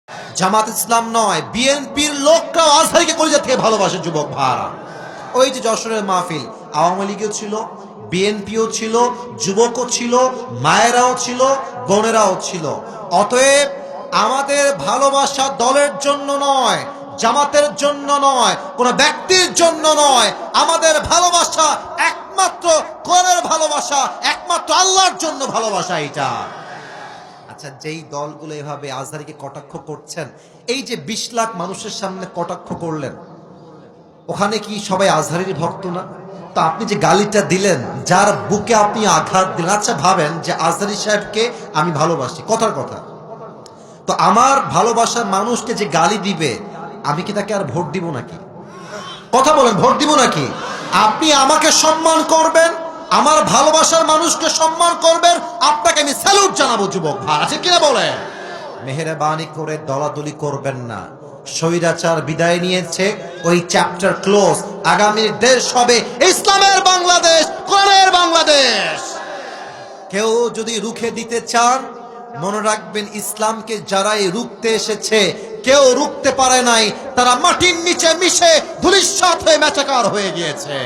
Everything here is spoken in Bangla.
জামাত ইসলাম নয়, বিএনপির লোকরাও আজহারীকে কলিজা থেকে ভালোবাসে যুবক ভাড়া। ওই যে যশোরের মাহফিল, আওয়ামী লীগও ছিল, বিএনপিও ছিল, যুবকও ছিল, মায়েরাও ছিল, বোনেরাও ছিল। অতএব আমাদের ভালোবাসা দলের জন্য নয়, জামাতের জন্য নয়, কোন ব্যক্তির জন্য নয়। আমাদের ভালোবাসা একমাত্র কোরআনের ভালোবাসা, একমাত্র আল্লাহর জন্য ভালোবাসা। এটা আচ্ছা, যেই দলগুলো এভাবে আজহারীকে কটাক্ষ করছেন, এই যে 20 লাখ মানুষের সামনে কটাক্ষ করলেন, ওখানে কি সবাই আজহারীর ভক্ত না? তো আপনি যে গালিটা দিলেন, যার বুকে আপনি আঘাত দিলেন, আচ্ছা ভাবেন যে আজহারী সাহেবকে আমি ভালোবাসি, কথার কথা, তো আমার ভালোবাসার মানুষকে যে গালি দিবে, আমি কি তাকে আর ভোট দিব নাকি? কথা বলেন, ভোট দিব নাকি? আপনি আমাকে সম্মান করবেন, আমার ভালোবাসার মানুষকে সম্মান করবেন, আপনাকে আমি স্যালুট জানাবো যুবক ভাই, আছে কিনা বলেন? মেহেরবানি করে দলাদলি করবেন না। স্বৈরাচার বিদায় নিয়েছে, ওই চ্যাপ্টার ক্লোজ। আগামীর দেশ হবে ইসলামের বাংলাদেশ, কোরআনের বাংলাদেশ। কেউ যদি রুখে দিতে চান, মনে রাখবেন ইসলামকে যারাই রুখতে এসেছে, কেউ রুখতে পারে নাই, তারা মাটির নিচে মিশে ধূলিসাৎ হয়ে মেচাকার হয়ে গিয়েছে।